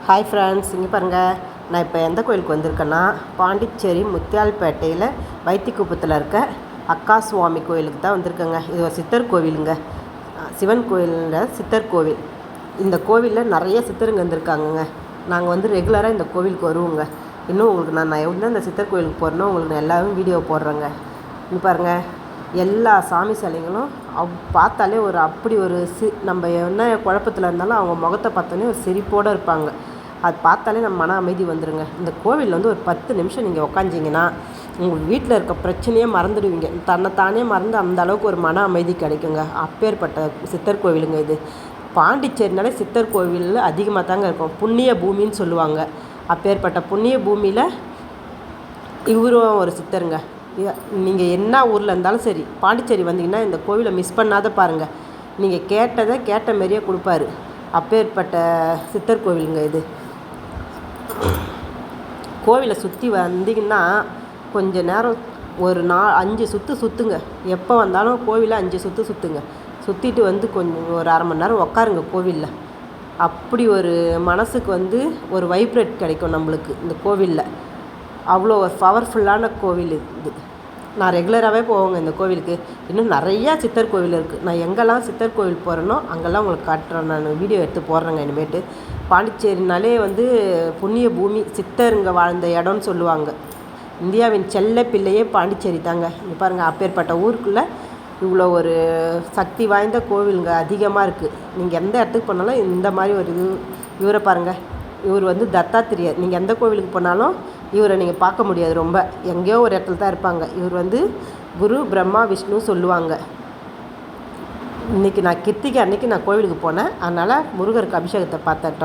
Hi friends, இங்கே பாருங்கள். நான் இப்போ எந்த கோயிலுக்கு வந்திருக்கேன்னா, பாண்டிச்சேரி முத்தியால்பேட்டையில் வைத்திக்குப்பத்தில் இருக்க அக்கா சுவாமி கோயிலுக்கு தான் வந்திருக்கேங்க. இது ஒரு சித்தர் கோவிலுங்க. சிவன் கோயிலில் சித்தர் கோவில். இந்த கோவிலில் நிறைய சித்தருங்க வந்திருக்காங்கங்க. நாங்கள் வந்து ரெகுலராக இந்த கோவிலுக்கு வருவோங்க. இன்னும் உங்களுக்கு நான் எந்த சித்தர் கோயிலுக்கு போகிறேன்னா உங்களுக்கு நான் எல்லாரும் வீடியோ போடுறேங்க. இங்கே பாருங்கள், எல்லா சாமி சிலைங்களும் பார்த்தாலே அப்படி ஒரு நம்ம என்ன குழப்பத்தில் இருந்தாலும் அவங்க முகத்தை பார்த்தோன்னே ஒரு சிரிப்போடு இருப்பாங்க. அது பார்த்தாலே நம்ம மன அமைதி வந்துடுங்க. இந்த கோவிலில் வந்து ஒரு 10 நிமிஷம் நீங்கள் உக்காஞ்சிங்கன்னா உங்கள் வீட்டில் இருக்க பிரச்சனையே மறந்துடுவீங்க. தன்னைத்தானே மறந்து அந்த அளவுக்கு ஒரு மன அமைதி கிடைக்குங்க. அப்பேற்பட்ட சித்தர் கோவிலுங்க இது. பாண்டிச்சேரினாலே சித்தர் கோவில் அதிகமாக தாங்க இருக்கும். புண்ணிய பூமின்னு சொல்லுவாங்க. அப்பேற்பட்ட புண்ணிய பூமியில் இவரும் ஒரு சித்தருங்க. நீங்கள் என்ன ஊரில் இருந்தாலும் சரி, பாண்டிச்சேரி வந்தீங்கன்னா இந்த கோவிலை மிஸ் பண்ணாத பாருங்கள். நீங்கள் கேட்டதை கேட்ட மாரியே கொடுப்பாரு. அப்பேற்பட்ட சித்தர் கோவிலுங்க இது. கோவிலை சுற்றி வந்தீங்கன்னா கொஞ்ச நேரம் ஒரு 5 சுற்று சுற்றுங்க. எப்போ வந்தாலும் கோவிலை 5 சுற்று சுற்றுங்க. சுற்றிட்டு வந்து கொஞ்சம் ஒரு அரை மணி நேரம் உட்காருங்க கோவிலில். அப்படி ஒரு மனசுக்கு வந்து ஒரு வைப்ரேட் கிடைக்கும் நம்மளுக்கு இந்த கோவிலில். அவ்வளோ ஒரு பவர்ஃபுல்லான கோவில் இது. நான் ரெகுலராகவே போவேங்க இந்த கோவிலுக்கு. இன்னும் நிறையா சித்தர் கோவில் இருக்குது. நான் எங்கெல்லாம் சித்தர் கோவில் போகிறேனோ அங்கெல்லாம் உங்களுக்கு காட்டுறேன். நான் வீடியோ எடுத்து போடுறேங்க இனிமேட்டு. பாண்டிச்சேரினாலே வந்து புண்ணிய பூமி, சித்தருங்க வாழ்ந்த இடம்னு சொல்லுவாங்க. இந்தியாவின் செல்ல பிள்ளையே பாண்டிச்சேரி தாங்க. இங்கே பாருங்கள், அப்பேற்பட்ட ஊருக்குள்ளே இவ்வளோ ஒரு சக்தி வாய்ந்த கோவிலுங்க அதிகமாக இருக்குது. நீங்கள் எந்த இடத்துக்கு போனாலும் இந்த மாதிரி ஒரு இவரை பாருங்கள். இவர் வந்து தத்தாத்திரேயர். நீங்கள் எந்த கோவிலுக்கு போனாலும் இவரை நீங்கள் பார்க்க முடியாது. ரொம்ப எங்கேயோ ஒரு இடத்துல தான் இருப்பாங்க. இவர் வந்து குரு பிரம்மா விஷ்ணு சொல்லுவாங்க. இன்றைக்கி நான் கிருத்திகை அன்றைக்கி நான் கோவிலுக்கு போனேன். அதனால் முருகருக்கு அபிஷேகத்தை பார்த்தேன்.